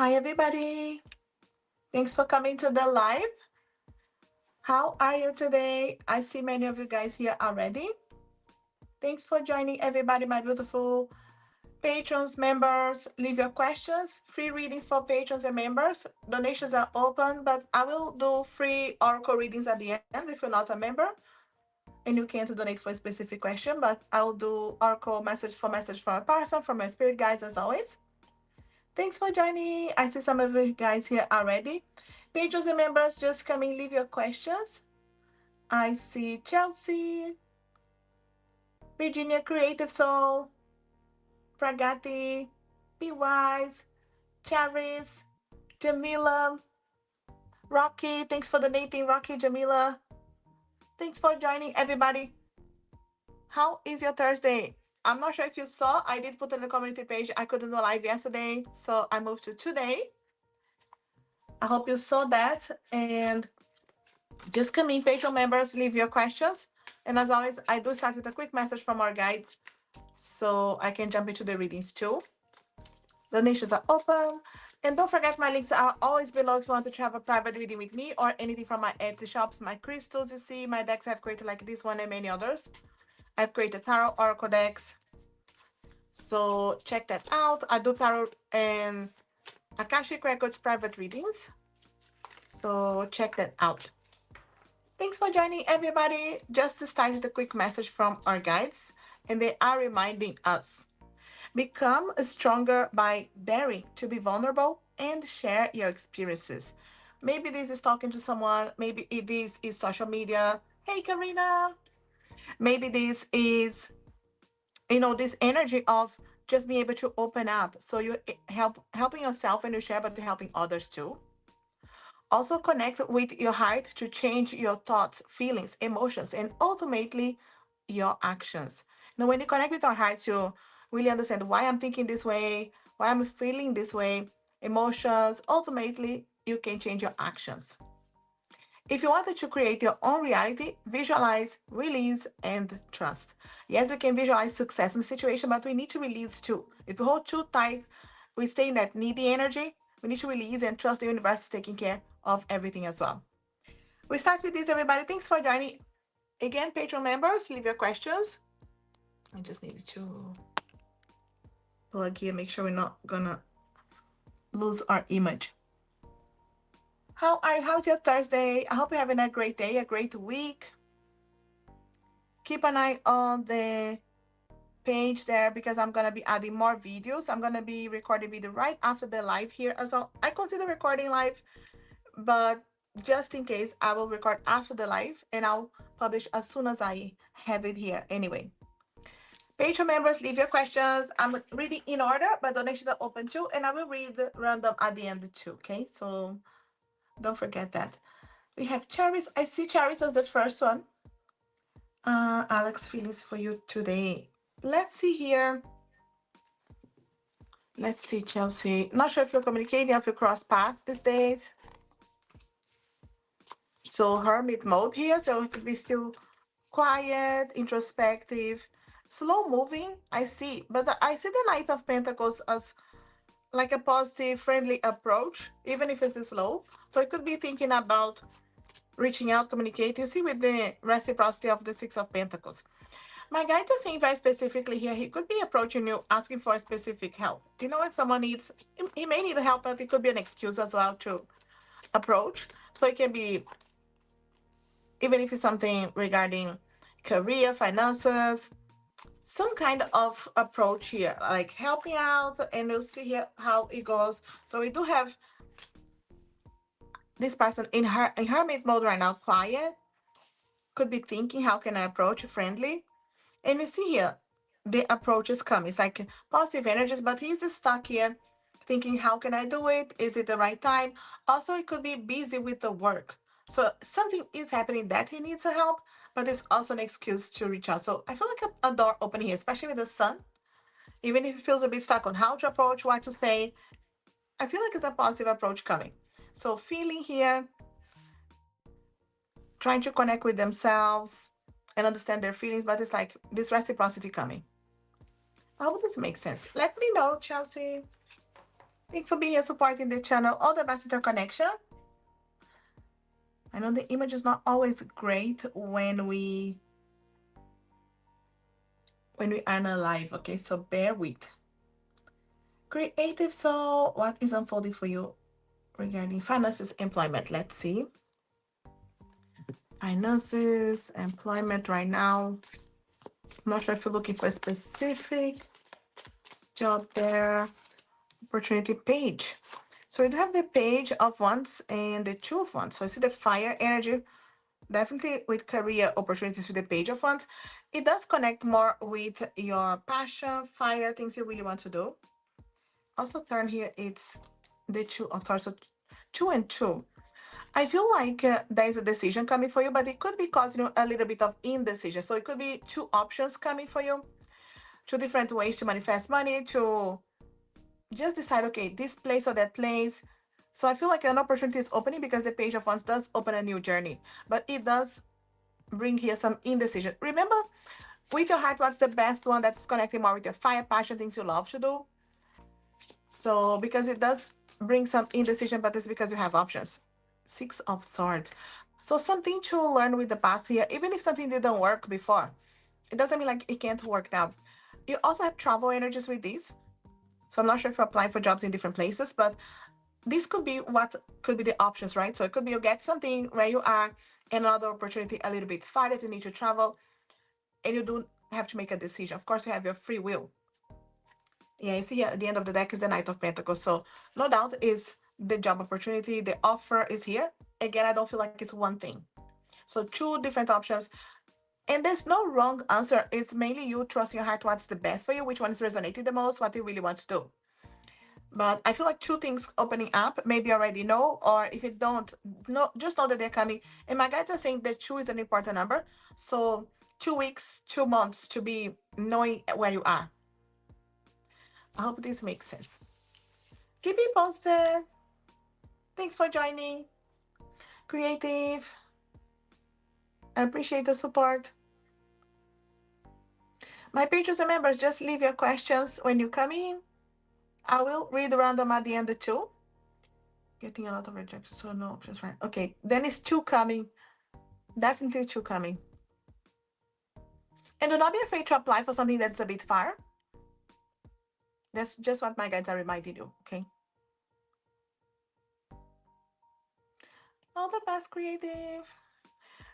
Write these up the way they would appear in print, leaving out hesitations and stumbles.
Hi, everybody. Thanks for coming to the live. How are you today? I see many of you guys here already. Thanks for joining, everybody, my beautiful patrons, members. Leave your questions. Free readings for patrons and members. Donations are open, but I will do free oracle readings at the end if you're not a member. And you can't donate for a specific question, but I'll do oracle message from a person, from my spirit guides as always. Thanks for joining. I see some of you guys here already. Patrons and members, just come in, leave your questions. I see Chelsea, Virginia Creative Soul, Pragati, Be Wise, Charis, Jamila, Rocky. Thanks for donating, Rocky, Jamila. Thanks for joining, everybody. How is your Thursday? I'm not sure if you saw, I did put on the community page. I couldn't go live yesterday, so I moved to today. I hope you saw that. And just come in, Patreon members, leave your questions. And as always, I do start with a quick message from our guides so I can jump into the readings too. Donations are open. And don't forget, my links are always below if you want to have a private reading with me or anything from my Etsy shops, my crystals you see, my decks I've created like this one and many others. I've created tarot oracle decks. So check that out. I do tarot and Akashic Records private readings. So check that out. Thanks for joining, everybody. Just to start with a quick message from our guides, and they are reminding us become stronger by daring to be vulnerable and share your experiences. Maybe this is talking to someone, maybe this is social media. Hey, Karina. Maybe this is, this energy of just being able to open up. So you helping yourself and you share, but helping others too. Also connect with your heart to change your thoughts, feelings, emotions, and ultimately your actions. Now, when you connect with our hearts, you really understand why I'm thinking this way, why I'm feeling this way, emotions. Ultimately, you can change your actions. If you wanted to create your own reality, visualize, release, and trust. Yes, we can visualize success in the situation, but we need to release too. If we hold too tight, we stay in that needy energy. We need to release and trust the universe is taking care of everything as well. We start with this, everybody. Thanks for joining. Again, Patreon members, leave your questions. I just needed to plug here, make sure we're not gonna lose our image. How are you? How's your Thursday? I hope you're having a great day, a great week. Keep an eye on the page there because I'm gonna be adding more videos. I'm gonna be recording video right after the live here as well. I consider recording live, but just in case, I will record after the live and I'll publish as soon as I have it here anyway. Patreon members, leave your questions. I'm reading in order, but donations are open too, and I will read random at the end too, okay? So don't forget that. We have Charis. I see Charis as the first one. Alex, feelings for you today. Let's see here. Let's see, Chelsea. Not sure if you're communicating, if you cross paths these days. So hermit mode here, so it could be still quiet, introspective, slow moving. I see, but I see the Knight of Pentacles as like a positive, friendly approach, even if it's slow. So it could be thinking about reaching out, communicating. You see with the reciprocity of the Six of Pentacles. My guide is saying very specifically here, he could be approaching you, asking for a specific help. Do you know when someone needs, he may need help, but it could be an excuse as well to approach. So it can be, even if it's something regarding career, finances, some kind of approach here, like helping out, and you'll see here how it goes. So we do have this person in hermit mode right now, quiet, could be thinking, how can I approach friendly? And you see here, the approach is coming. It's like positive energies, but he's stuck here thinking, how can I do it? Is it the right time? Also, it could be busy with the work. So something is happening that he needs help, but it's also an excuse to reach out. So I feel like a door opening here, especially with the sun. Even if he feels a bit stuck on how to approach, what to say, I feel like it's a positive approach coming. So feeling here, trying to connect with themselves and understand their feelings, but it's like this reciprocity coming. I hope this makes sense. Let me know, Chelsea. Thanks for being here supporting the channel. All the best with your connection. I know the image is not always great when we are not live, okay? So bear with. Creative, so what is unfolding for you regarding finances, employment? Let's see. Finances, employment right now. I'm not sure if you're looking for a specific job there. Opportunity page. So we have the page of wands and the two of wands. So I see the fire energy, definitely with career opportunities with the page of wands. It does connect more with your passion, fire, things you really want to do. Also turn here, it's the two of swords, so two and two. I feel like there is a decision coming for you, but it could be causing you a little bit of indecision. So it could be two options coming for you, two different ways to manifest money, to just decide, okay, this place or that place. So I feel like an opportunity is opening because the page of wands does open a new journey, but it does bring here some indecision. Remember, with your heart, what's the best one that's connecting more with your fire, passion, things you love to do? So because it does bring some indecision, but it's because you have options. Six of Swords. So something to learn with the past here, even if something didn't work before, it doesn't mean like it can't work now. You also have travel energies with this. So I'm not sure if you're applying for jobs in different places, but this could be what could be the options, right? So it could be you get something where you are, another opportunity a little bit far that you need to travel, and you don't have to make a decision. Of course, you have your free will. Yeah, you see here at the end of the deck is the Knight of Pentacles. So no doubt is the job opportunity, the offer is here. Again, I don't feel like it's one thing. So two different options. And there's no wrong answer. It's mainly you trust your heart what's the best for you, which one is resonating the most, what you really want to do. But I feel like two things opening up, maybe already know, or if you don't know, just know that they're coming. And my guides are saying that two is an important number. So 2 weeks, 2 months to be knowing where you are. I hope this makes sense. Keep me posted. Thanks for joining. Creative. I appreciate the support. My patrons and members, just leave your questions when you come in. I will read random at the end too. Getting a lot of rejection, so no options, right? Okay, then it's two coming. Definitely two coming. And do not be afraid to apply for something that's a bit far. That's just what my guides are reminding you, okay? All the best, creative.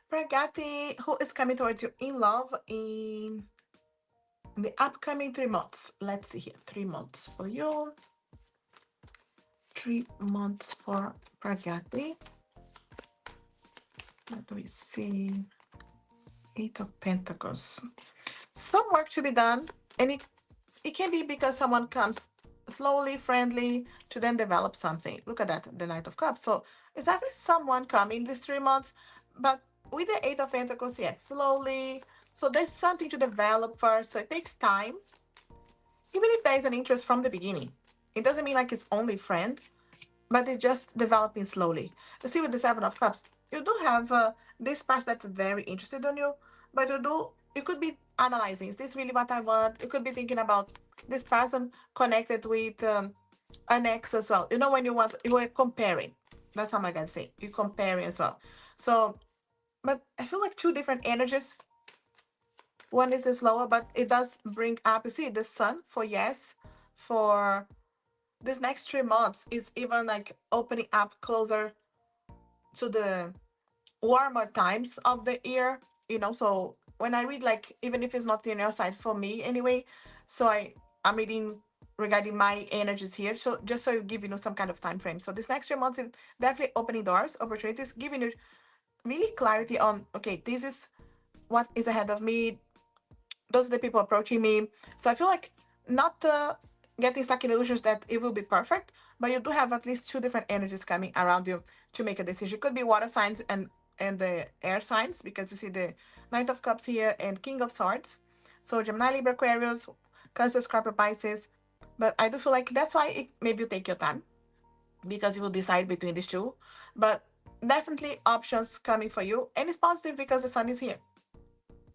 Pragati, who is coming towards you in love in the upcoming 3 months. Let's see here. 3 months for you. 3 months for Pragati. Let me see. Eight of Pentacles. Some work to be done, and it can be because someone comes slowly, friendly, to then develop something. Look at that, the Knight of Cups. So it's definitely someone coming these 3 months, but with the Eight of Pentacles, yes, slowly. So there's something to develop first, so it takes time. Even if there is an interest from the beginning, it doesn't mean like it's only friend, but it's just developing slowly. You see, with the Seven of Cups, you do have this person that's very interested in you, but you could be analyzing, is this really what I want? You could be thinking about this person connected with an ex as well. You know, when you are comparing. That's how my guys say. You're comparing as well. So, but I feel like two different energies. One is slower, but it does bring up, you see, the sun for yes, for this next 3 months is even like opening up closer to the warmer times of the year, so when I read, like, even if it's not in your side for me anyway, so I'm reading regarding my energies here, so just so you give some kind of time frame. So this next 3 months is definitely opening doors, opportunities, giving you really clarity on, okay, this is what is ahead of me, those are the people approaching me. So I feel like not getting stuck in illusions that it will be perfect, but you do have at least two different energies coming around you to make a decision. It could be water signs and the air signs, because you see the Knight of Cups here and King of Swords. So Gemini, Libra, Aquarius, Cancer, Scorpio, Pisces. But I do feel like that's why maybe you take your time, because you will decide between these two. But definitely options coming for you, and it's positive because the sun is here.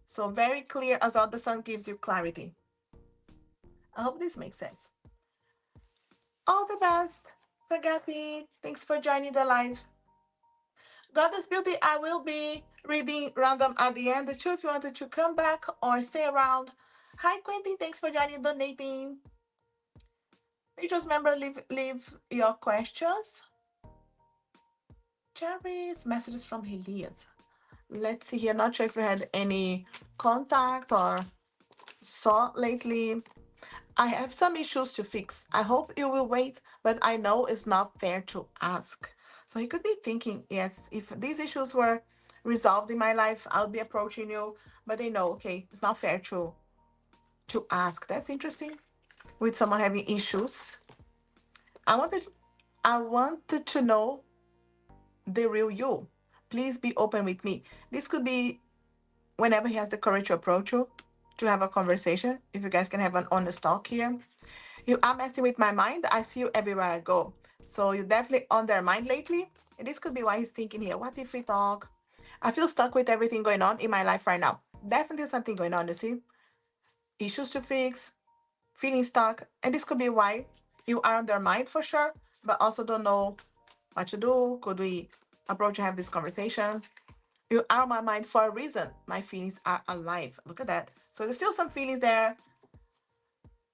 So very clear as well. The sun gives you clarity. I hope this makes sense. All the best. Forgetty, thanks for joining the live. Goddess Beauty, I will be reading random at the end. The two, if you wanted to come back or stay around. Hi, Quentin, thanks for joining, donating. Just remember, leave your questions. Cherries, messages from Elias. Let's see here. Not sure if you had any contact or saw lately. I have some issues to fix. I hope you will wait, but I know it's not fair to ask. So he could be thinking, yes, if these issues were resolved in my life, I'll be approaching you. But they know, okay, it's not fair to ask. That's interesting. With someone having issues, I wanted I wanted to know the real you. Please be open with me. This could be whenever he has the courage to approach you to have a conversation. If you guys can have an honest talk here. You are messing with my mind. I see you everywhere I go. So you're definitely on their mind lately. And this could be why he's thinking here. What if we talk? I feel stuck with everything going on in my life right now. Definitely something going on, you see? Issues to fix, feeling stuck. And this could be why you are on their mind for sure, but also don't know what to do. Could we approach and have this conversation? You are on my mind for a reason. My feelings are alive. Look at that. So there's still some feelings there.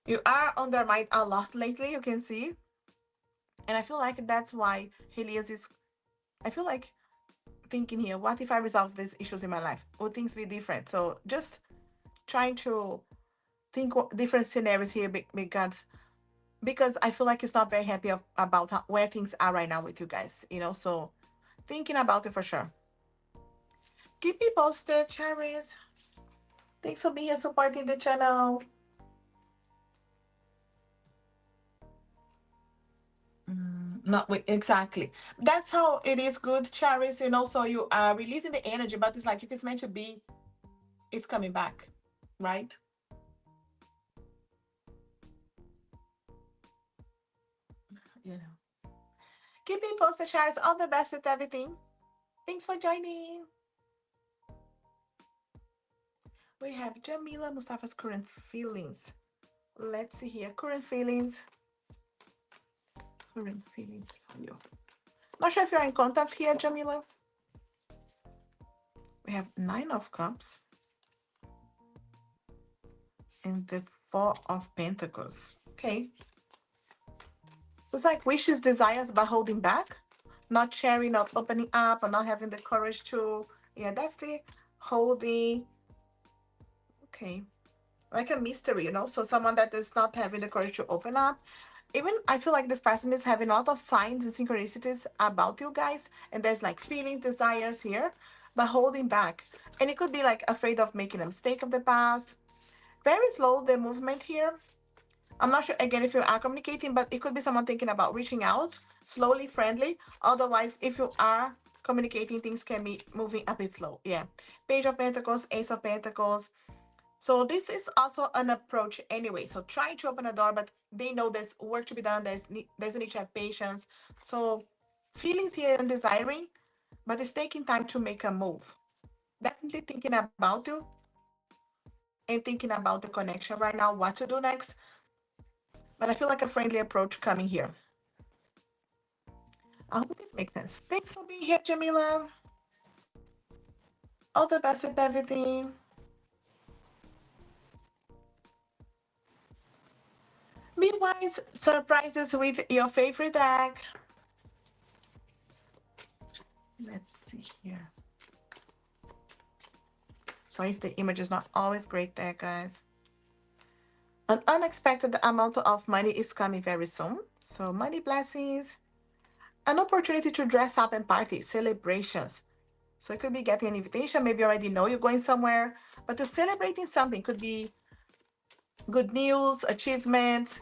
You are on their mind a lot lately, you can see. And I feel like that's why Helios is, I feel like thinking here, what if I resolve these issues in my life? Would things be different? So just trying to think different scenarios here because I feel like it's not very happy about where things are right now with you guys, so thinking about it for sure. Keep me posted, cherries. Thanks for being here supporting the channel. Not exactly. That's how it is good, cherries. So you are releasing the energy, but it's like if it's meant to be, it's coming back, right? You know. Keep me posted, cherries. All the best with everything. Thanks for joining. We have Jamila Mustafa's current feelings. Let's see here. Current feelings. Current feelings for you. Not sure if you're in contact here, Jamila. We have Nine of Cups and the Four of Pentacles. Okay. So it's like wishes, desires, but holding back, not sharing, not opening up, or not having the courage to, yeah, definitely holding, okay, like a mystery, So someone that is not having the courage to open up. Even I feel like this person is having a lot of signs and synchronicities about you guys, and there's like feelings, desires here, but holding back. And it could be like afraid of making a mistake of the past. Very slow the movement here. I'm not sure again if you are communicating, but it could be someone thinking about reaching out slowly, friendly. Otherwise, if you are communicating, things can be moving a bit slow. Yeah. Page of Pentacles, Ace of Pentacles. So this is also an approach anyway. So trying to open a door, but they know there's work to be done. There's a need to have patience. So feelings here and desiring, but it's taking time to make a move. Definitely thinking about you and thinking about the connection right now, what to do next. But I feel like a friendly approach coming here. I hope this makes sense. Thanks for being here, Jamila. All the best with everything. Be wise. Surprises with your favorite deck. Let's see here. Sorry if the image is not always great there, guys. An unexpected amount of money is coming very soon. So money blessings. An opportunity to dress up and party. Celebrations. So it could be getting an invitation. Maybe you already know you're going somewhere. But to celebrating something could be good news, achievements,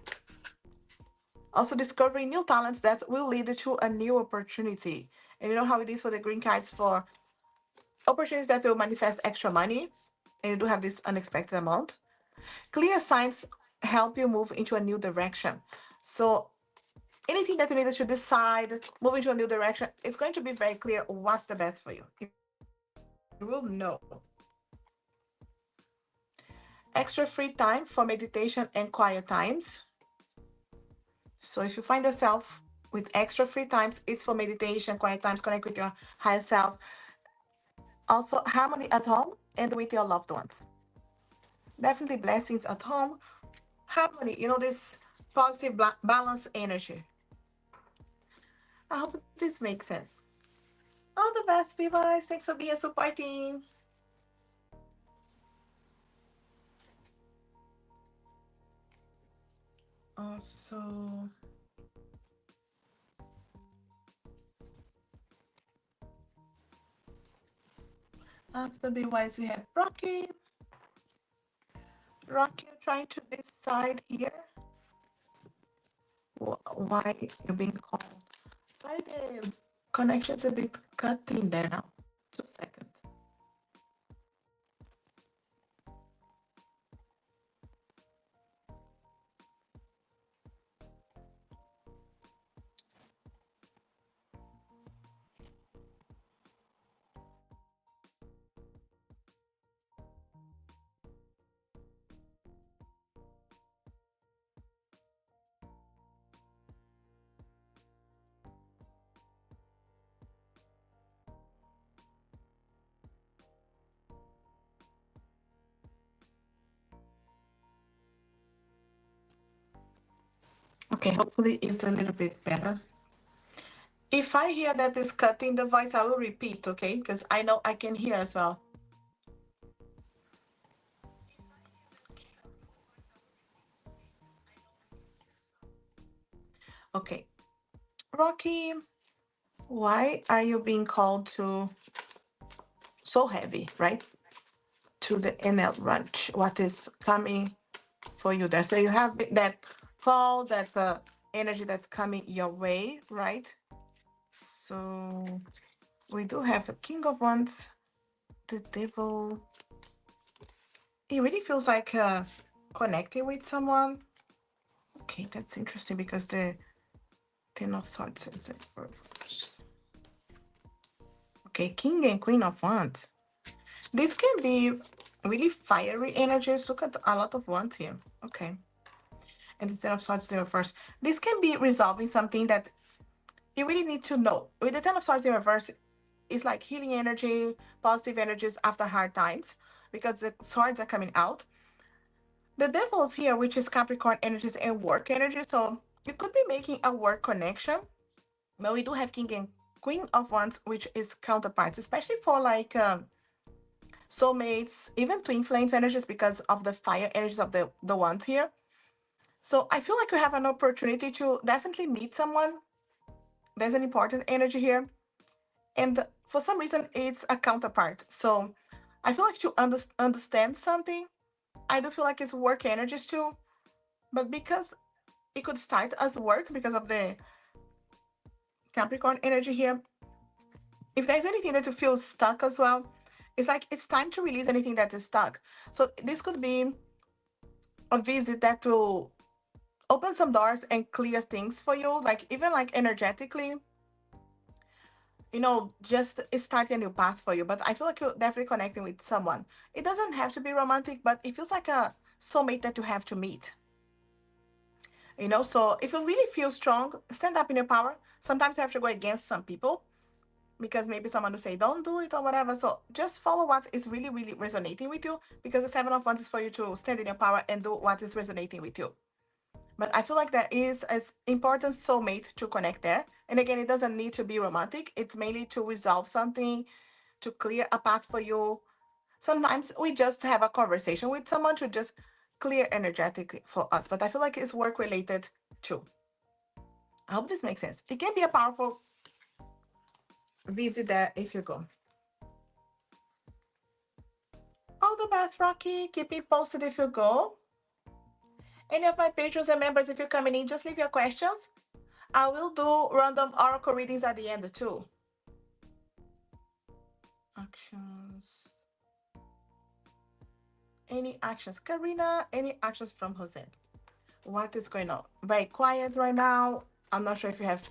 also discovering new talents that will lead to a new opportunity. And you know how it is for the green cards for opportunities that will manifest extra money. And you do have this unexpected amount. Clear signs help you move into a new direction. So anything that you needed to decide, move into a new direction, it's going to be very clear what's the best for you. You will know. Extra free time for meditation and quiet times. So if you find yourself with extra free times, it's for meditation, quiet times, connect with your higher self. Also, harmony at home and with your loved ones. Definitely blessings at home, harmony, this positive balance energy. I hope this makes sense. All the best, Vivice. Thanks for being supporting. Also, after Wise, we have Rocky. Rocky, you're trying to decide here why you're being called. Sorry, the connection's a bit cutting there now. 2 seconds. Okay, hopefully it's a little bit better. If I hear that it's cutting the voice, I will repeat, okay? Because I know I can hear as well. Okay. Rocky, why are you being called to so heavy, right? To the NL ranch. What is coming for you there? So you have that call, that energy that's coming your way, right? So we do have a King of Wands, the Devil. It really feels like connecting with someone. Okay, that's interesting because the Ten of Swords is it. Okay, King and Queen of Wands. This can be really fiery energies. Look at a lot of wands here. Okay. And the Ten of Swords in reverse. This can be resolving something that you really need to know. With the Ten of Swords in reverse, it's like healing energy, positive energies after hard times because the swords are coming out. The Devil's here, which is Capricorn energies and work energy. So you could be making a work connection. But we do have King and Queen of Wands, which is counterparts, especially for like soulmates, even twin flames energies because of the fire energies of the wands here. So I feel like you have an opportunity to definitely meet someone. There's an important energy here. And for some reason, it's a counterpart. So I feel like to understand something, I do feel like it's work energies too. But because it could start as work because of the Capricorn energy here, if there's anything that you feel stuck as well, it's like it's time to release anything that is stuck. So this could be a visit that will open some doors and clear things for you, like even like energetically, just start a new path for you. But I feel like you're definitely connecting with someone. It doesn't have to be romantic, but it feels like a soulmate that you have to meet. So if you really feel strong, stand up in your power. Sometimes you have to go against some people because maybe someone will say don't do it or whatever. So just follow what is really, really resonating with you, because the Seven of Wands is for you to stand in your power and do what is resonating with you. But I feel like there is an important soulmate to connect there. And again, it doesn't need to be romantic. It's mainly to resolve something, to clear a path for you. Sometimes we just have a conversation with someone to just clear energetically for us. But I feel like it's work related too. I hope this makes sense. It can be a powerful visit there if you go. All the best, Rocky. Keep it posted if you go. Any of my patrons and members, if you're coming in, just leave your questions. I will do random oracle readings at the end too. Actions. Any actions? Karina, any actions from Jose? What is going on? Very quiet right now. I'm not sure if you have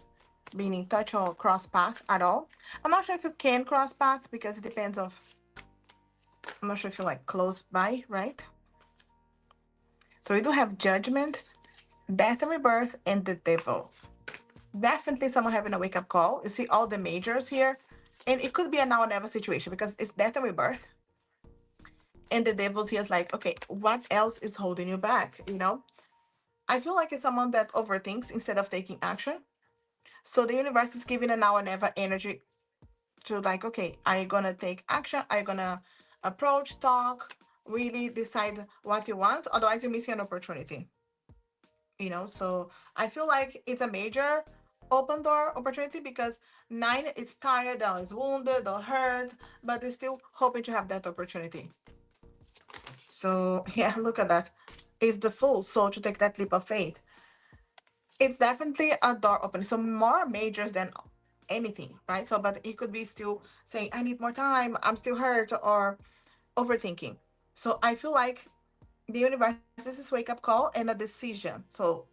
been in touch or cross paths at all. I'm not sure if you can cross paths because it depends of, I'm not sure if you're like close by, right? So we do have judgment. Death and rebirth and the devil. Definitely someone having a wake up call. You see all the majors here. And it could be a now or never situation because it's death and rebirth. And the devil's here is like, okay, what else is holding you back? I feel like it's someone that overthinks instead of taking action. So the universe is giving a now or never energy to like, okay, are you gonna take action? Are you gonna approach, talk, really decide what you want? Otherwise, you're missing an opportunity. So I feel like it's a major open door opportunity because nine is tired, or is wounded, or hurt, but they're still hoping to have that opportunity. So yeah, look at that. It's the fool, so to take that leap of faith. It's definitely a door opening. So more majors than anything, right? So, but it could be still saying, I need more time, I'm still hurt, or overthinking. So I feel like the universe is this wake up call and a decision. So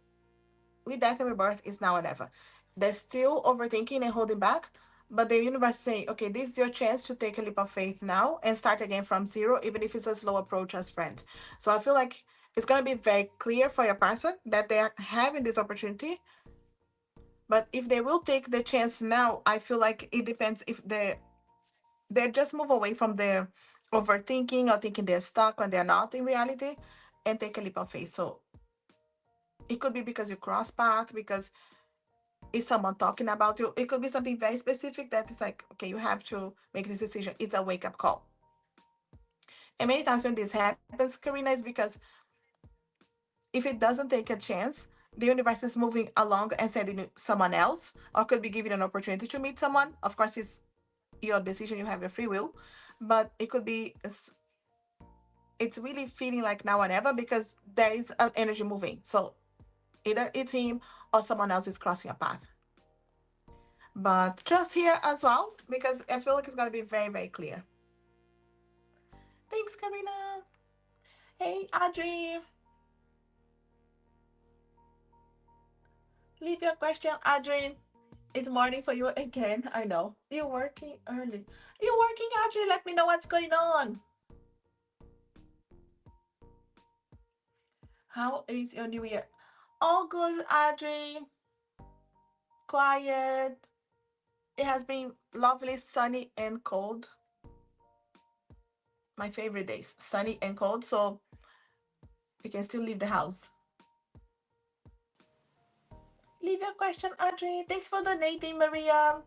with death and rebirth is now or never. They're still overthinking and holding back, but the universe saying, okay, this is your chance to take a leap of faith now and start again from zero, even if it's a slow approach as friends. So I feel like it's gonna be very clear for your person that they are having this opportunity. But if they will take the chance now, I feel like it depends if they just move away from their overthinking or thinking they're stuck when they're not in reality and take a leap of faith. So it could be because you cross path, because is someone talking about you. It could be something very specific that is like, okay, you have to make this decision. It's a wake up call. And many times when this happens, Karina, is because if it doesn't take a chance, the universe is moving along and sending you someone else, or could be giving an opportunity to meet someone. Of course, it's your decision, you have your free will, but it could be it's really feeling like now or never because there is an energy moving. So either it's him or someone else is crossing a path. But trust here as well because I feel like it's gonna be very, very clear. Thanks, Karina. Hey, Audrey. Leave your question, Audrey. It's morning for you again. I know. You're working early. You're working, Audrey. Let me know what's going on. How is your new year? All good, Audrey. Quiet. It has been lovely, sunny, and cold. My favorite days, sunny and cold. So you can still leave the house. Leave your question, Audrey. Thanks for donating, Maria.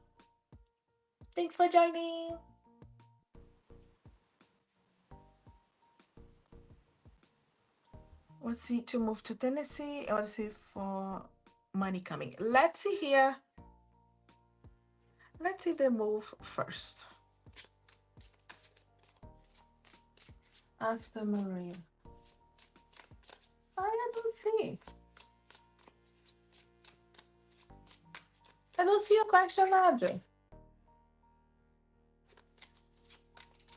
Thanks for joining. Let's see to move to Tennessee. Let's see for money coming. Let's see here. Let's see the move first. After Maria. I don't see. I don't see a question, Audrey.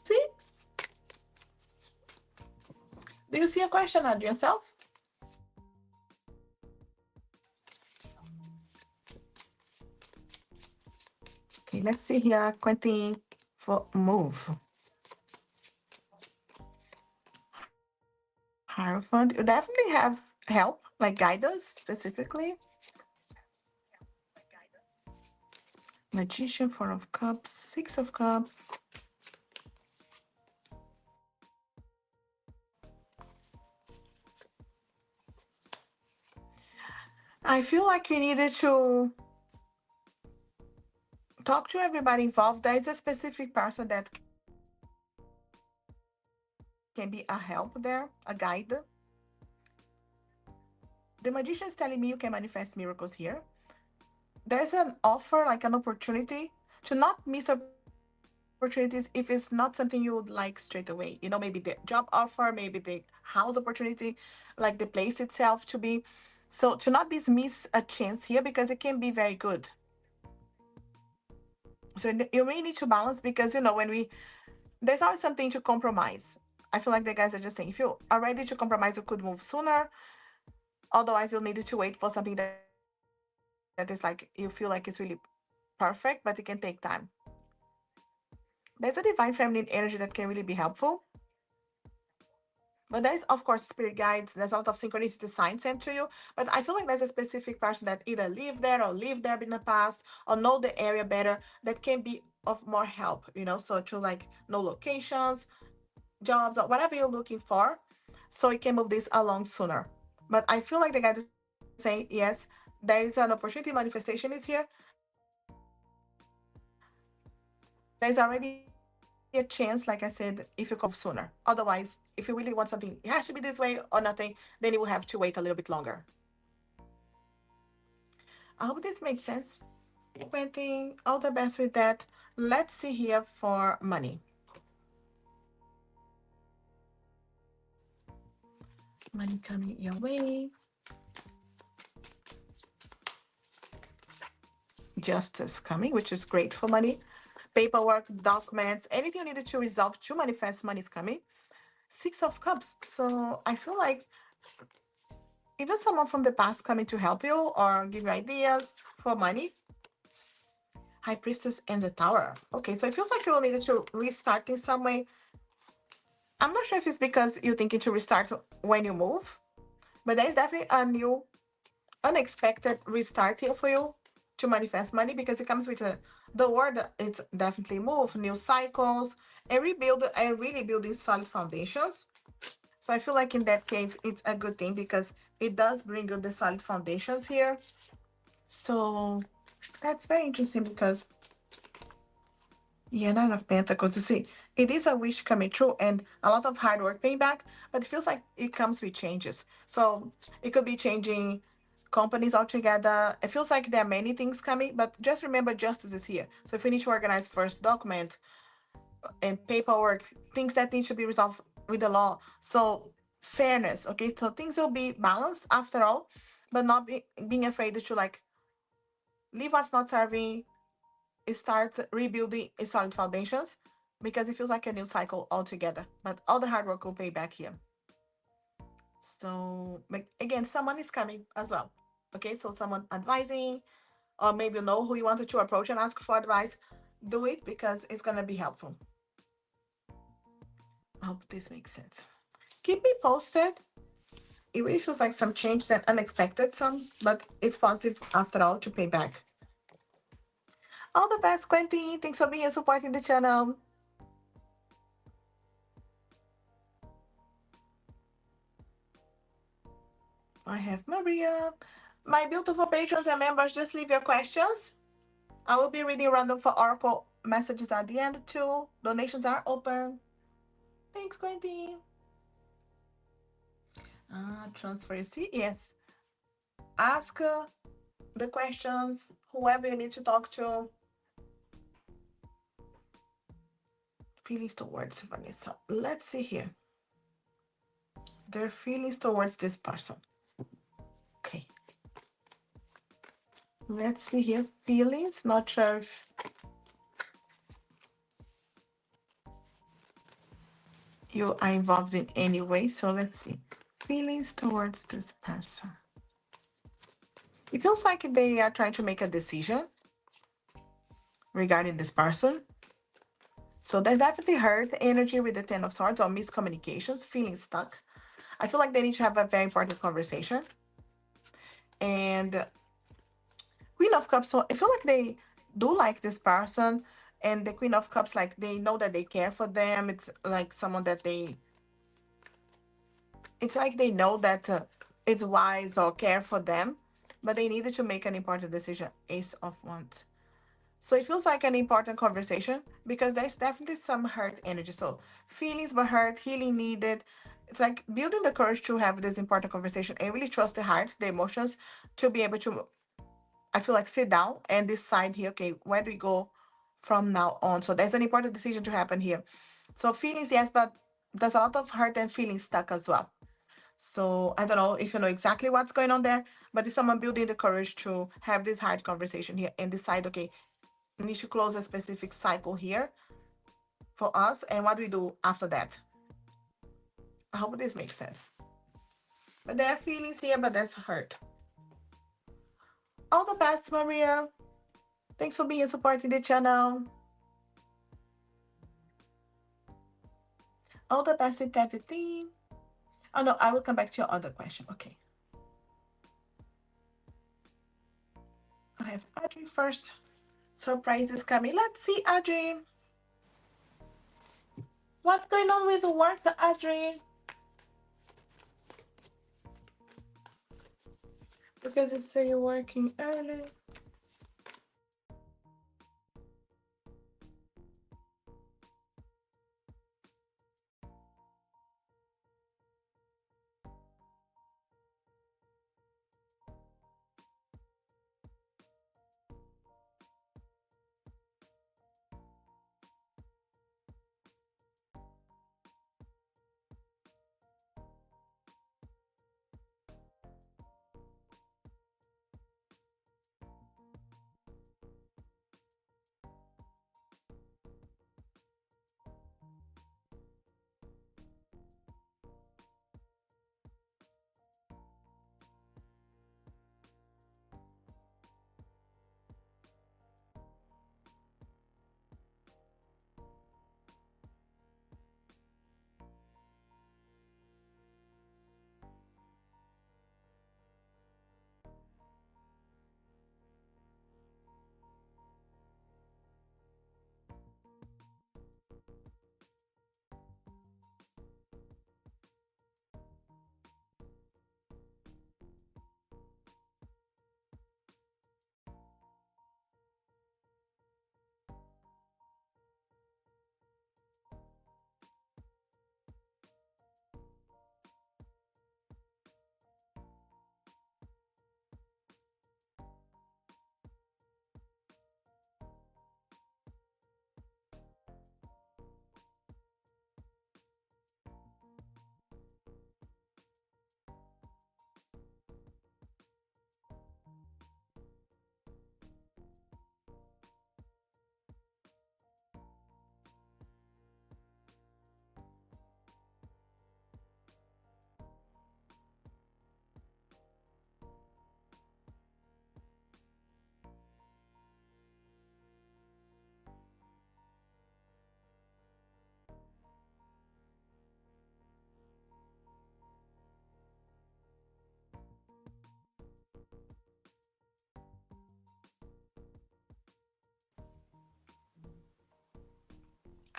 Do you see? Do you see a question, Audrey, yourself? Okay, let's see here. Quentin for move. Hierophant. You definitely have help, like guidance specifically. Magician, Four of Cups, Six of Cups. I feel like you needed to talk to everybody involved. There is a specific person that can be a help there, a guide. The magician is telling me you can manifest miracles here. There's an offer, like an opportunity to not miss opportunities if it's not something you would like straight away. Maybe the job offer, maybe the house opportunity, like the place itself to be. So to not dismiss a chance here because it can be very good. So you may need to balance because when there's always something to compromise. I feel like the guys are just saying if you are ready to compromise, you could move sooner. Otherwise, you'll need to wait for something that is like you feel like it's really perfect, but it can take time. There's a divine feminine energy that can really be helpful. But there is, of course, spirit guides. There's a lot of synchronicity signs sent to you. But I feel like there's a specific person that either lived there or lived there in the past or know the area better that can be of more help, So to like know locations, jobs, or whatever you're looking for, so you can move this along sooner. But I feel like the guide is saying, yes, there is an opportunity, manifestation is here. There's already a chance, like I said, if you can move sooner. Otherwise, if you really want something, it has to be this way or nothing, then you will have to wait a little bit longer. I hope this makes sense. Quentin, all the best with that. Let's see here for money. Money coming your way. Justice coming, which is great for money. Paperwork, documents, anything you needed to resolve to manifest money is coming. Six of Cups. So I feel like even someone from the past coming to help you or give you ideas for money. High Priestess and the Tower. Okay, so it feels like you will need to restart in some way. I'm not sure if it's because you're thinking to restart when you move, but there is definitely a new, unexpected restart here for you to manifest money because it comes with the word. It's definitely move, new cycles, and rebuild, and really building solid foundations. So I feel like in that case, it's a good thing because it does bring you the solid foundations here. So that's very interesting because, yeah, Nine of Pentacles, you see, it is a wish coming true and a lot of hard work paying back, but it feels like it comes with changes. So it could be changing companies altogether. It feels like there are many things coming, but just remember justice is here. So if we need to organize first document and paperwork, things that need to be resolved with the law. So fairness, okay? So things will be balanced after all, but not being afraid to like leave what's not serving, start rebuilding a solid foundations because it feels like a new cycle altogether. But all the hard work will pay back here. So again, someone is coming as well. Okay, so someone advising, or maybe you know who you wanted to approach and ask for advice. Do it because it's gonna be helpful. I hope this makes sense. Keep me posted. It really feels like some change and unexpected some, but it's positive after all to pay back. All the best, Quentin. Thanks for being and supporting the channel. I have Maria. My beautiful patrons and members, just leave your questions. I will be reading random for Oracle messages at the end too. Donations are open. Thanks, Quentin. Transparency, yes. Ask the questions, whoever you need to talk to. Feelings towards Vanessa. Let's see here. Their feelings towards this person. Okay. Let's see here. Feelings, not sure if you are involved in any way. So let's see. Feelings towards this person. It feels like they are trying to make a decision regarding this person. So there's definitely hurt energy with the Ten of Swords or miscommunications, feeling stuck. I feel like they need to have a very important conversation. And Queen of Cups, so I feel like they do like this person. And the Queen of Cups, like they know that they care for them. It's like someone that it's like they know that it's wise or care for them, but they needed to make an important decision. Ace of Wands. So it feels like an important conversation because there's definitely some hurt energy. So feelings were hurt, healing needed. It's like building the courage to have this important conversation and really trust the heart, the emotions, to be able to, I feel like, sit down and decide here, okay, where do we go from now on? So there's an important decision to happen here. So feelings, yes, but there's a lot of hurt and feelings stuck as well. So I don't know if you know exactly what's going on there, but it's someone building the courage to have this hard conversation here and decide, okay, we need to close a specific cycle here for us. And what do we do after that? I hope this makes sense. But there are feelings here, but there's hurt. All the best, Maria. Thanks for being supporting the channel. All the best with everything. Oh no, I will come back to your other question. Okay. I have Audrey first. Surprises coming. Let's see, Audrey. What's going on with the work, Audrey? Because you say you're working early.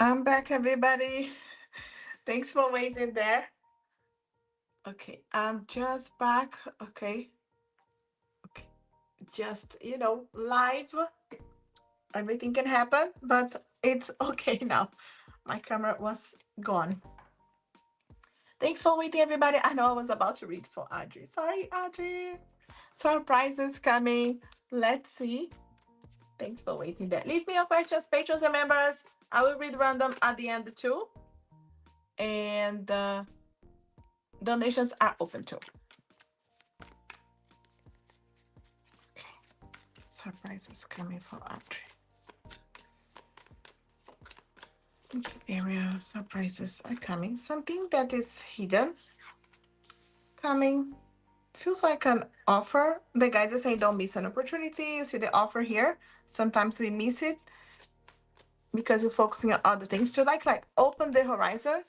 I'm back, everybody. Thanks for waiting there. Okay, I'm just back. Okay. Okay. Just, live. Everything can happen, but it's okay now. My camera was gone. Thanks for waiting, everybody. I know I was about to read for Audrey. Sorry, Audrey. Surprises coming. Let's see. Thanks for waiting there. Leave me your questions, patrons and members. I will read random at the end too. And donations are open too. Okay. Surprises coming for Audrey. Area surprises are coming. Something that is hidden coming. Feels like an offer. The guys are saying don't miss an opportunity. You see the offer here. Sometimes we miss it because we're focusing on other things. To like open the horizon.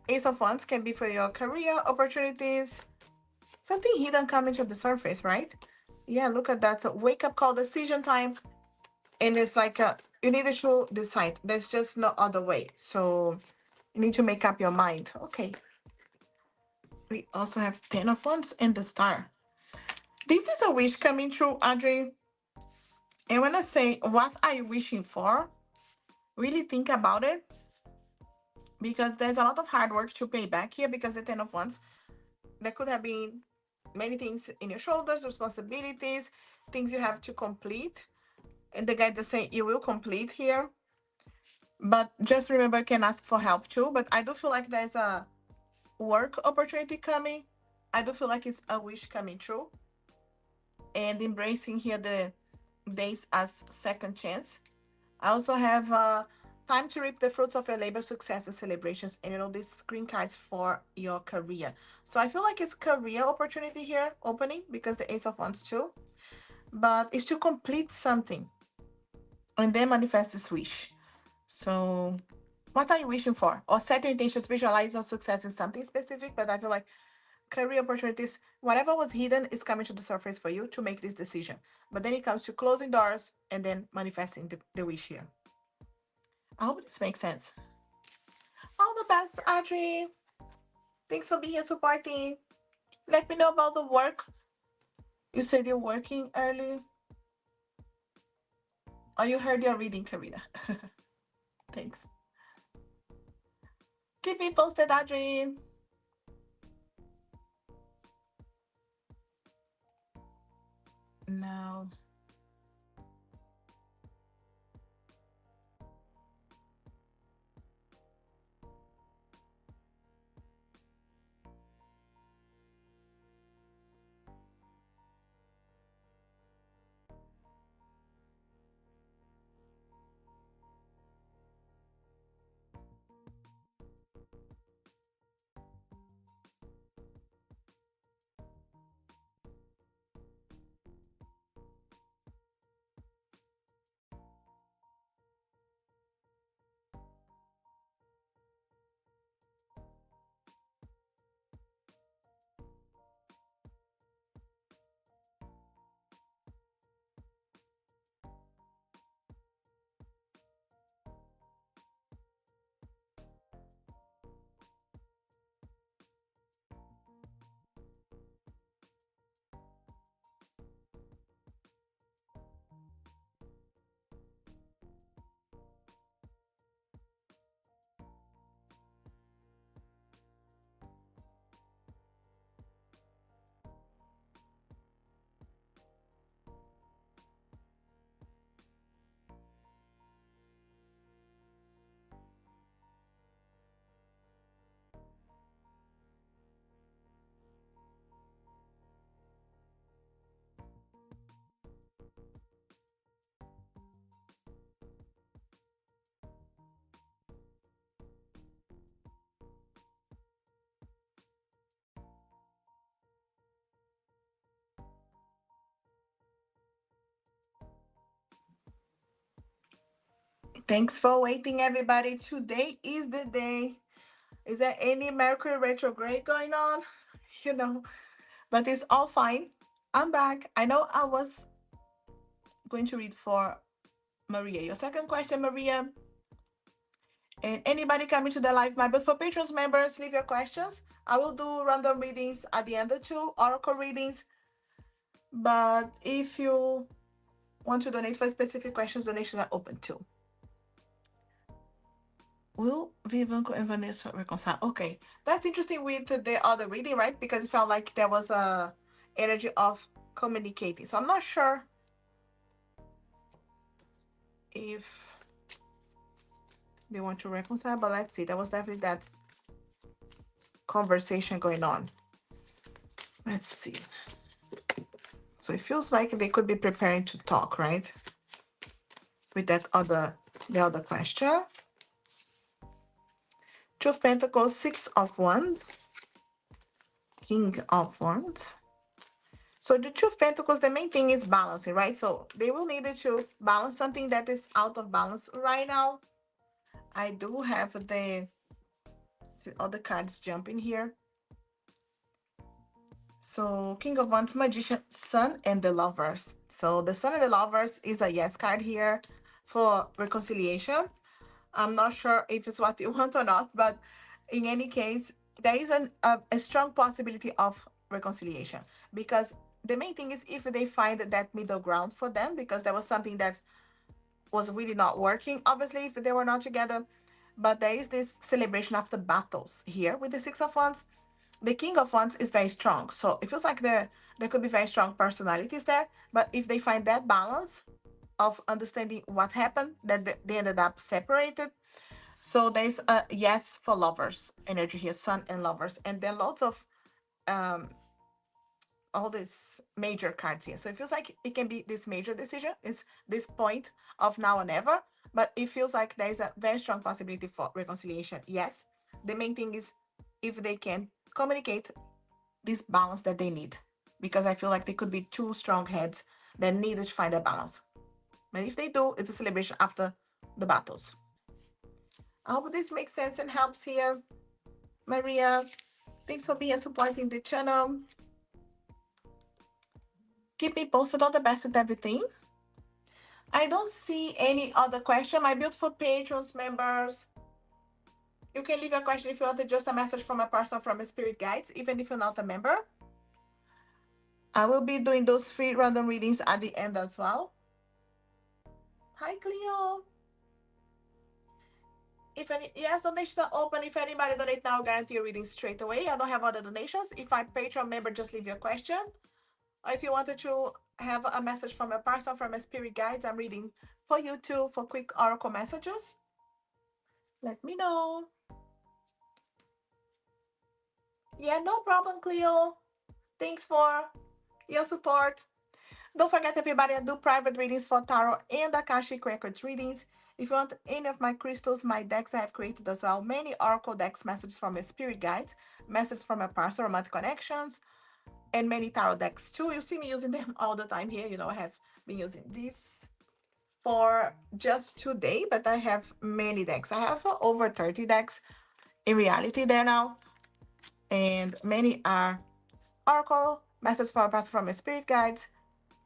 Ace of Wands can be for your career opportunities. Something hidden coming to the surface, right? Yeah, look at that. So wake up call, decision time. And it's like you need to decide. There's just no other way. So you need to make up your mind. Okay. We also have 10 of Wands and the Star. This is a wish coming true, Audrey. And when I say, what are you wishing for? Really think about it. Because there's a lot of hard work to pay back here because the 10 of Wands, there could have been many things in your shoulders, responsibilities, things you have to complete. And the guy just saying you will complete here. But just remember, you can ask for help too. But I do feel like there's a work opportunity coming. I do feel like it's a wish coming true. And embracing here the days as second chance. I also have time to reap the fruits of your labor, success, and celebrations. And these green cards for your career. So I feel like it's career opportunity here opening because the Ace of Wands too. But it's to complete something and then manifest this wish. So what are you wishing for? Or set your intentions, visualize your success in something specific. But I feel like career opportunities, whatever was hidden is coming to the surface for you to make this decision. But then it comes to closing doors and then manifesting the wish here. I hope this makes sense. All the best, Audrey. Thanks for being here supporting. Let me know about the work. You said you're working early. Oh, you heard your reading, Karina. Thanks. Keep me posted, Audrey. No. Thanks for waiting, everybody. Today is the day. Is there any Mercury retrograde going on? You know, but it's all fine. I'm back. I know I was going to read for Maria. Your second question, Maria. And anybody coming to the live, but for patrons members, leave your questions. I will do random readings at the end of two oracle readings. But if you want to donate for specific questions, donations are open too. Will Vivanco and Vanessa reconcile? Okay, that's interesting with the other reading, right? Because it felt like there was a energy of communicating. So I'm not sure if they want to reconcile, but let's see. There was definitely that conversation going on. Let's see. So it feels like they could be preparing to talk, right? With the other question. Two of Pentacles, Six of Wands, King of Wands. So the Two of Pentacles, the main thing is balancing, right? So they will need to balance something that is out of balance right now. I do have the other cards jumping here. So King of Wands, Magician, Sun, and the Lovers. So the Sun and the Lovers is a yes card here for reconciliation. I'm not sure if it's what you want or not, but in any case, there is a strong possibility of reconciliation, because the main thing is if they find that middle ground for them, because there was something that was really not working, obviously, if they were not together. But there is this celebration of the battles here with the Six of Wands. The King of Wands is very strong, so it feels like there could be very strong personalities there. But if they find that balance of understanding what happened, that they ended up separated. So there's a yes for lovers energy here, Sun and Lovers, and there are lots of um all these major cards here. So it feels like it can be this major decision, is this point of now or never. But it feels like there is a very strong possibility for reconciliation. Yes, the main thing is if they can communicate this balance that they need, because I feel like they could be two strong heads that needed to find a balance. But if they do, it's a celebration after the battles. I hope this makes sense and helps here, Maria. Thanks for being supporting the channel. Keep me posted on the best with everything. I don't see any other question. My beautiful patrons, members, you can leave a question if you want just a message from a person from a spirit guides, even if you're not a member. I will be doing those free random readings at the end as well. Hi, Cleo. If any, yes, donation are open. If anybody donate now, guarantee a reading straight away. I don't have other donations. If I'm Patreon member, just leave your question. Or if you wanted to have a message from a person from a spirit guides, I'm reading for you too for quick oracle messages. Let me know. Yeah, no problem, Cleo. Thanks for your support. Don't forget, everybody, I do private readings for tarot and Akashic Records readings. If you want any of my crystals, my decks I have created as well. Many oracle decks, messages from my spirit guides, messages from my past romantic connections, and many tarot decks too. You see me using them all the time here. I have been using this for just today, but I have many decks. I have over 30 decks in reality there now, and many are oracle messages from a past from my spirit guides.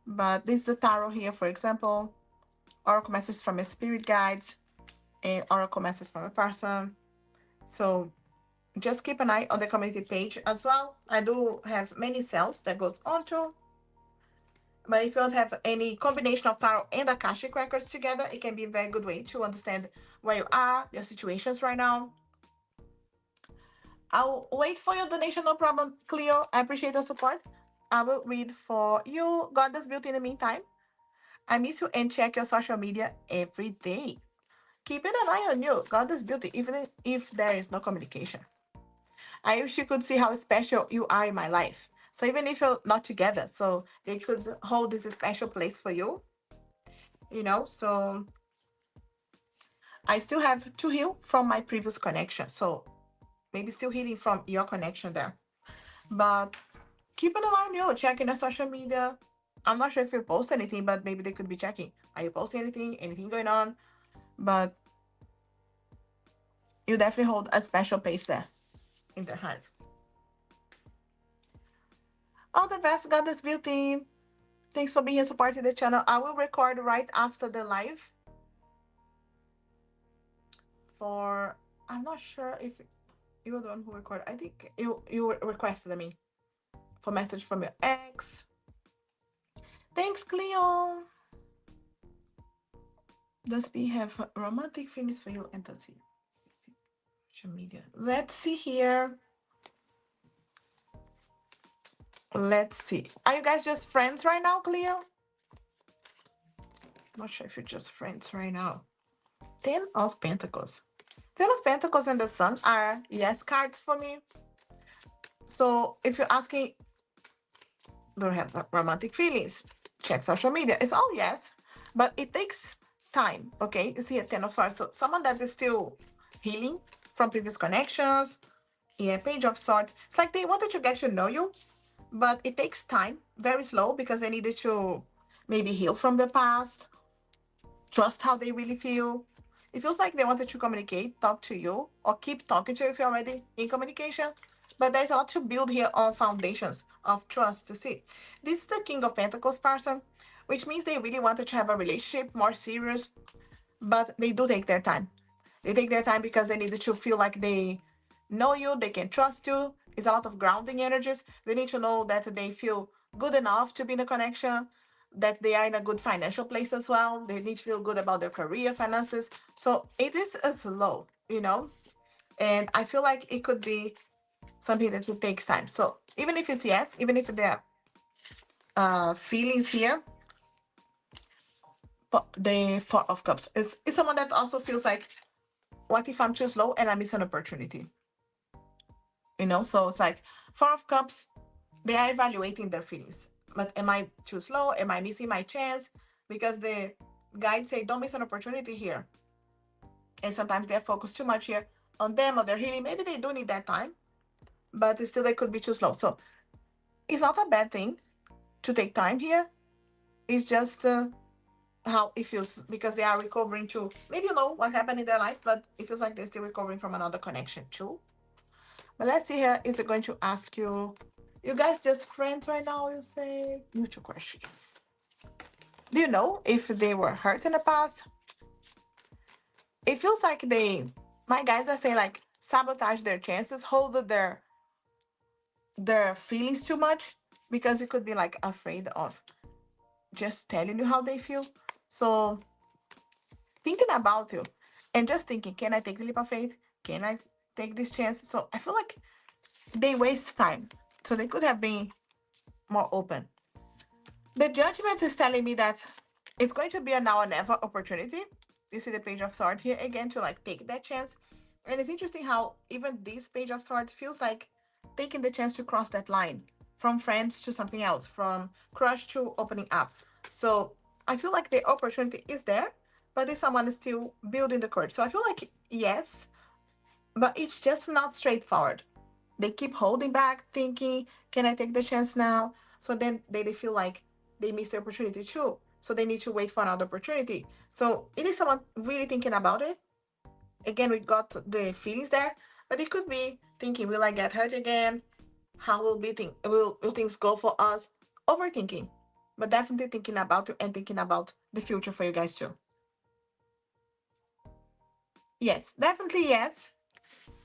But this is the tarot here, for example, oracle messages from a spirit guides and oracle messages from a person. So just keep an eye on the community page as well. I do have many sales that goes on to. But if you don't have any combination of tarot and Akashic records together, it can be a very good way to understand where you are, your situations right now. I'll wait for your donation, no problem, Cleo. I appreciate the support. I will read for you. Goddess Beauty in the meantime. I miss you and check your social media every day. Keeping an eye on you, Goddess Beauty, even if there is no communication. I wish you could see how special you are in my life. So even if you're not together, so they could hold this special place for you. So I still have to heal from my previous connection. So maybe still healing from your connection there. But keep an eye on you, checking the social media. I'm not sure if you post anything, but maybe they could be checking. Are you posting anything? Anything going on? But you definitely hold a special place there in their heart. All the best, Goddess Beauty. Thanks for being here supporting the channel. I will record right after the live for, I'm not sure if you were the one who recorded. I think you requested me for message from your ex. Thanks, Cleo. Does we have romantic feelings for you and does he social media? Let's see here. Let's see. Are you guys just friends right now, Cleo? Not sure if you're just friends right now. Ten of Pentacles. Ten of Pentacles and the Sun are yes cards for me. So if you're asking, don't have romantic feelings, check social media. It's all yes, but it takes time. Okay, you see a Ten of Swords. So someone that is still healing from previous connections. Yeah, Page of Swords. It's like they wanted to get to know you, but it takes time, very slow, because they needed to maybe heal from the past, trust how they really feel. It feels like they wanted to communicate, talk to you, or keep talking to you if you're already in communication. But there's a lot to build here on foundations of trust to see. This is the King of Pentacles person, which means they really wanted to have a relationship more serious, but they do take their time. They take their time because they need to feel like they know you, they can trust you. It's a lot of grounding energies. They need to know that they feel good enough to be in a connection, that they are in a good financial place as well. They need to feel good about their career, finances. So it is a slow. And I feel like it could be something that will take time. So even if it's yes, even if there are feelings here, but the Four of Cups is someone that also feels like, what if I'm too slow and I miss an opportunity? So it's like Four of Cups, they are evaluating their feelings. But am I too slow? Am I missing my chance? Because the guides say don't miss an opportunity here. And sometimes they're focused too much here on them or their healing. Maybe they do need that time, but still they could be too slow. So it's not a bad thing to take time here. It's just how it feels, because they are recovering too. Maybe what happened in their lives, but it feels like they're still recovering from another connection too. But let's see here. Is it going to ask you? You guys just friends right now? You say mutual questions. Do you know if they were hurt in the past? It feels like my guys are saying like sabotage their chances, hold their feelings too much because it could be like afraid of just telling you how they feel. So thinking about you and just thinking, can I take the leap of faith? Can I take this chance? So I feel like they waste time. So they could have been more open. The judgment is telling me that it's going to be a now or never opportunity. You see the page of swords here again to like take that chance. And it's interesting how even this page of swords feels like taking the chance to cross that line from friends to something else, from crush to opening up. So I feel like the opportunity is there, but this someone is still building the courage. So I feel like yes, but it's just not straightforward. They keep holding back, thinking, can I take the chance now? So then they feel like they missed the opportunity too. So they need to wait for another opportunity. So it is someone really thinking about it. Again, we got the feelings there, but it could be thinking, will I get hurt again? How will things go for us? Overthinking. But definitely thinking about you and thinking about the future for you guys too. Yes, definitely yes.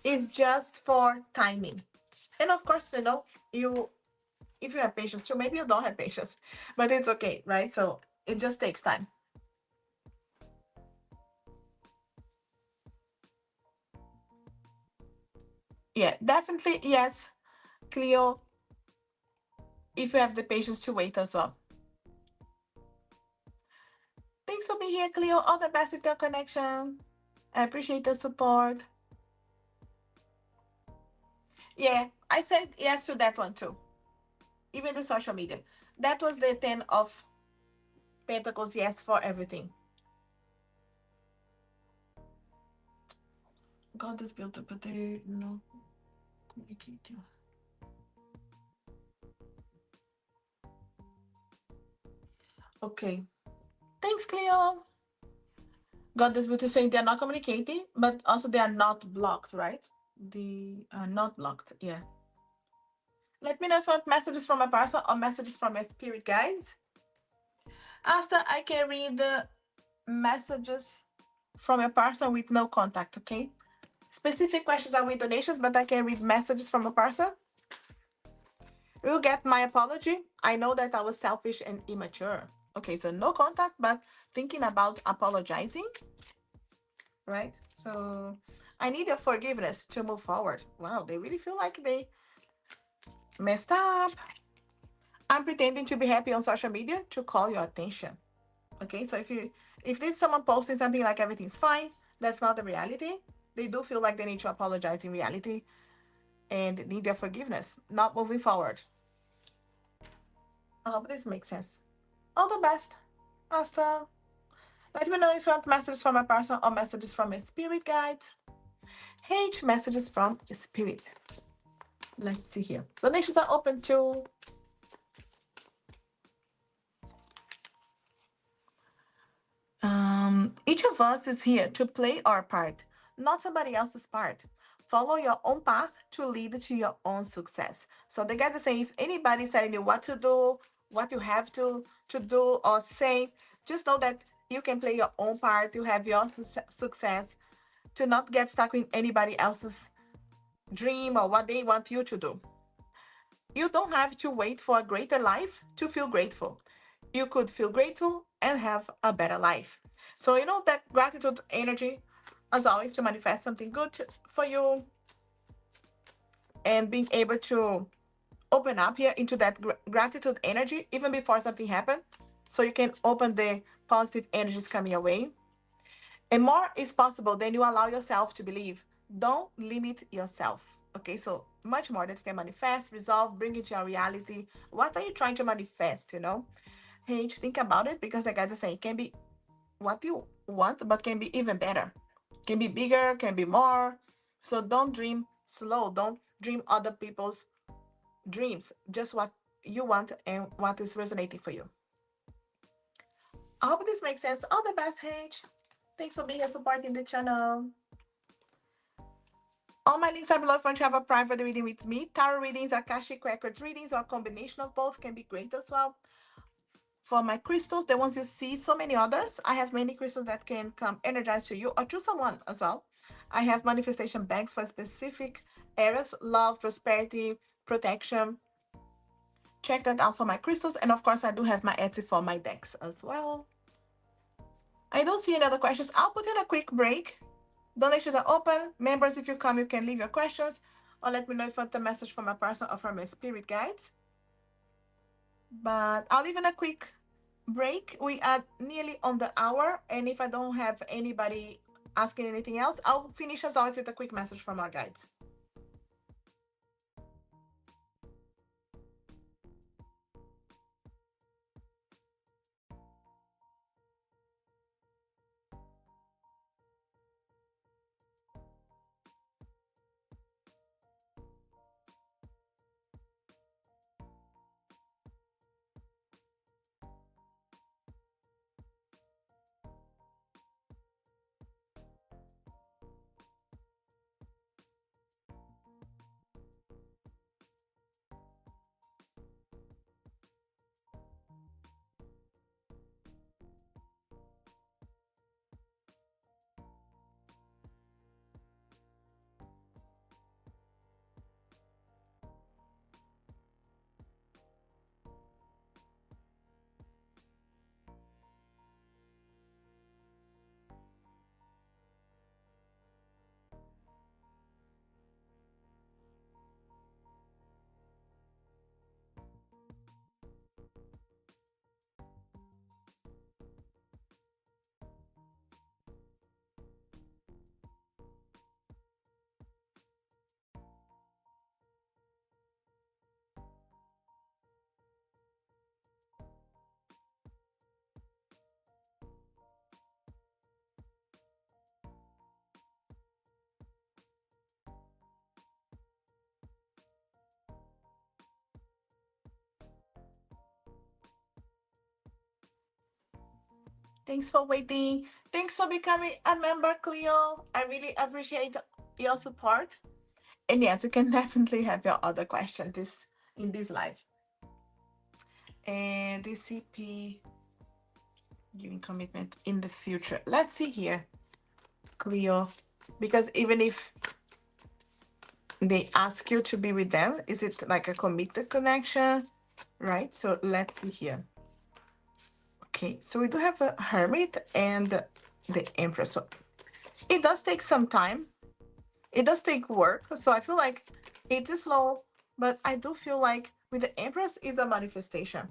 It's just for timing. And of course, you if you have patience too, maybe you don't have patience, but it's okay, right? So it just takes time. Yeah, definitely yes, Cleo, if you have the patience to wait as well. Thanks for being here, Cleo. All the best with your connection. I appreciate the support. Yeah, I said yes to that one too. Even the social media. That was the 10 of Pentacles, yes for everything. God is built up, but they no communicate. Okay. Thanks, Cleo. God is built to say they're not communicating, but also they are not blocked, right? They are not blocked. Yeah. Let me know if you want messages from a person or messages from a spirit, guys. After I can read the messages from a person with no contact, okay? Specific questions are with donations, but I can read messages from a person. You'll get my apology. I know that I was selfish and immature. Okay, so no contact, but thinking about apologizing, right? So I need your forgiveness to move forward. Wow, they really feel like they messed up. I'm pretending to be happy on social media to call your attention. Okay, so if there's someone posting something like everything's fine, that's not the reality. They do feel like they need to apologize in reality and need your forgiveness, not moving forward. I hope this makes sense. All the best. Hasta. Let me know if you want messages from a person or messages from a spirit guide. H messages from a spirit. Let's see here. Donations are open to each of us is here to play our part, not somebody else's part. Follow your own path to lead to your own success. So the guys are saying if anybody's telling you what to do, what you have to do or say, just know that you can play your own part. You have your success to not get stuck in anybody else's dream or what they want you to do. You don't have to wait for a greater life to feel grateful. You could feel grateful and have a better life. So, that gratitude energy, as always, to manifest something good for you and being able to open up here into that gratitude energy even before something happened. So you can open the positive energies coming your way. And more is possible than you allow yourself to believe. Don't limit yourself. Okay, so much more that you can manifest, resolve, bring into your reality. What are you trying to manifest? Hey, think about it because the guys are saying it can be what you want, but can be even better. Can be bigger, can be more. So don't dream slow. Don't dream other people's dreams. Just what you want and what is resonating for you. I hope this makes sense. All the best, H. Thanks for being here supporting the channel. All my links are below if you want to have a private reading with me. Tarot readings, Akashic Records readings, or a combination of both can be great as well. For my crystals, the ones you see, so many others. I have many crystals that can come energized to you or to someone as well. I have manifestation bags for specific areas, love, prosperity, protection. Check that out for my crystals. And of course, I do have my Etsy for my decks as well. I don't see any other questions. I'll put in a quick break. Donations are open. Members, if you come, you can leave your questions or let me know if you want a message from a person or from a spirit guides. But I'll leave in a quick break. We are nearly on the hour. And if I don't have anybody asking anything else, I'll finish as always with a quick message from our guides. Thanks for waiting. Thanks for becoming a member, Cleo. I really appreciate your support. And yes, you can definitely have your other question this in this live. And DCP giving commitment in the future. Let's see here, Cleo. Because even if they ask you to be with them, is it like a committed connection? Right? So let's see here. Okay, so we do have a hermit and the empress. So it does take some time. It does take work. So I feel like it is slow, but I do feel like with the empress is a manifestation.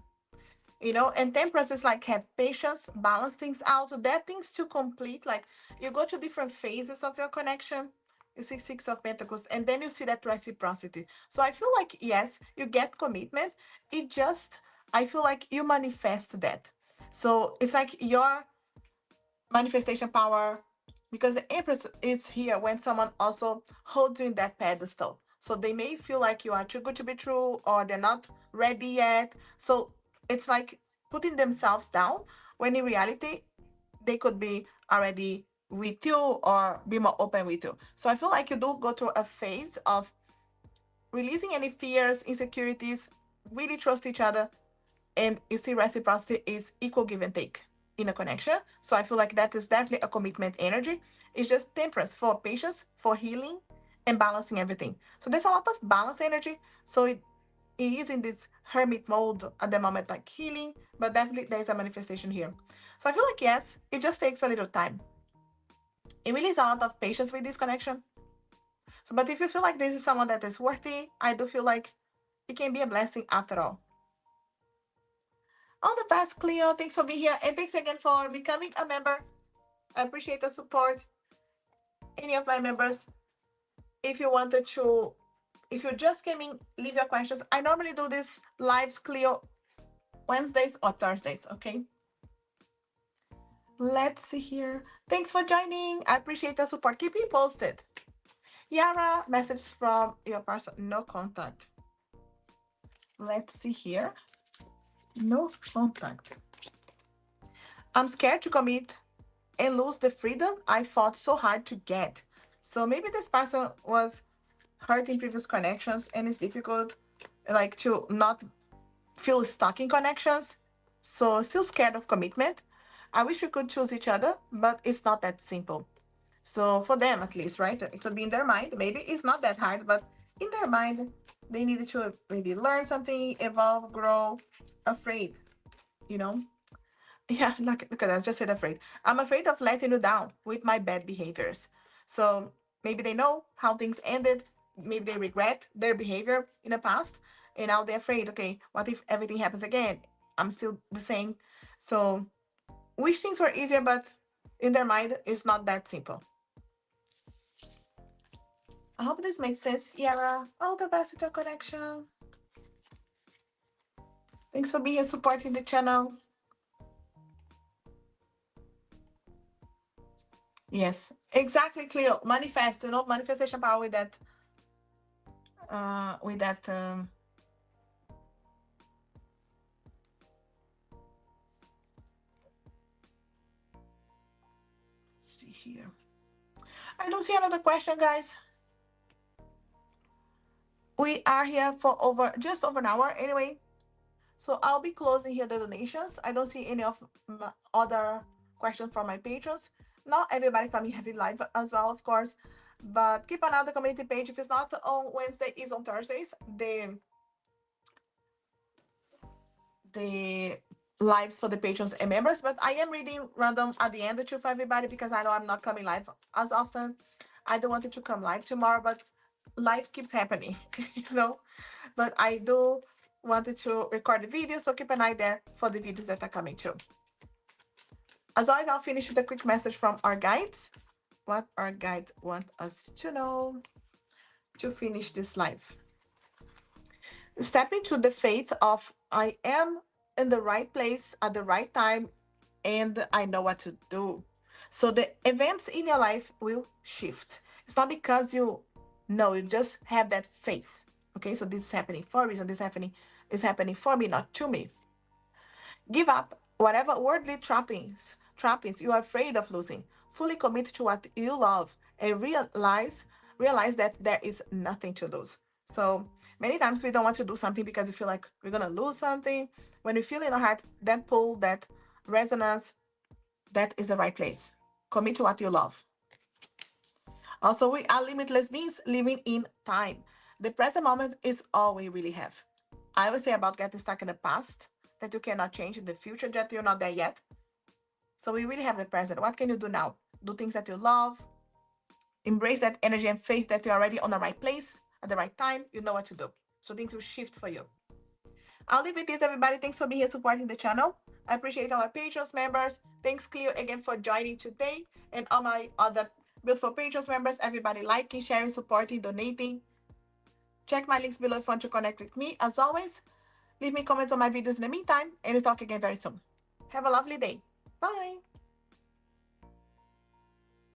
And temperance is like have patience, balance things out. There are things to complete. Like you go to different phases of your connection. You see Six of Pentacles, and then you see that reciprocity. So I feel like yes, you get commitment. It just I feel like you manifest that. So it's like your manifestation power, because the Empress is here when someone also holds you in that pedestal. So they may feel like you are too good to be true or they're not ready yet. So it's like putting themselves down when in reality they could be already with you or be more open with you. So I feel like you do go through a phase of releasing any fears, insecurities, really trust each other, and you see reciprocity is equal give and take in a connection. So I feel like that is definitely a commitment energy. It's just temperance for patience, for healing, and balancing everything. So there's a lot of balance energy. So it is in this hermit mode at the moment, like healing, but definitely there's a manifestation here. So I feel like yes, it just takes a little time. It really is a lot of patience with this connection. So, but if you feel like this is someone that is worthy, I do feel like it can be a blessing after all. All the best, Cleo. Thanks for being here. And thanks again for becoming a member. I appreciate the support. Any of my members, if you wanted to, if you just came in, leave your questions. I normally do this lives, Cleo, Wednesdays or Thursdays, okay? Let's see here. Thanks for joining. I appreciate the support. Keep me posted. Yara, message from your person. No contact. Let's see here. No contact. I'm scared to commit and lose the freedom I fought so hard to get. So maybe this person was hurt in previous connections and it's difficult like to not feel stuck in connections. So still scared of commitment. I wish we could choose each other, but it's not that simple. So for them at least, right? It could be in their mind. Maybe it's not that hard, but in their mind, they needed to maybe learn something, evolve, grow, afraid, you know? Yeah, look at that. I just said afraid. I'm afraid of letting you down with my bad behaviors. So maybe they know how things ended. Maybe they regret their behavior in the past. And now they're afraid, okay, what if everything happens again? I'm still the same. So wish things were easier, but in their mind, it's not that simple. I hope this makes sense, Yara. All the best with your connection. Thanks for being here supporting the channel. Yes, exactly, Cleo. Manifest, manifestation power with that. Let's see here. I don't see another question, guys. We are here for just over an hour anyway. So I'll be closing here the donations. I don't see any of my other questions from my patrons. Not everybody coming heavy live as well, of course. But keep an eye on the community page. If it's not on Wednesday, it's on Thursdays. The lives for the patrons and members, but I am reading random at the end too for everybody because I know I'm not coming live as often. I don't want it to come live tomorrow, but life keeps happening, But I do wanted to record the video, so keep an eye there for the videos that are coming too. As always, I'll finish with a quick message from our guides. What our guides want us to know to finish this live. Step into the faith of I am in the right place at the right time and I know what to do. So the events in your life will shift. It's not because you know, you just have that faith. Okay, so this is happening for a reason. This is happening for me, not to me. Give up whatever worldly trappings you are afraid of losing. Fully commit to what you love and realize that there is nothing to lose. So many times we don't want to do something because we feel like we're gonna lose something. When we feel in our heart that pull, that resonance, that is the right place. Commit to what you love. Also, we are limitless beings living in time. The present moment is all we really have. I always say about getting stuck in the past that you cannot change in the future, that you're not there yet. So we really have the present. What can you do now? Do things that you love. Embrace that energy and faith that you're already on the right place at the right time. You know what to do. So things will shift for you. I'll leave it this, everybody. Thanks for being here supporting the channel. I appreciate our patrons members. Thanks, Cleo, again for joining today. And all my other beautiful patrons members, everybody liking, sharing, supporting, donating. Check my links below if you want to connect with me. As always, leave me comments on my videos in the meantime, and we'll talk again very soon. Have a lovely day. Bye.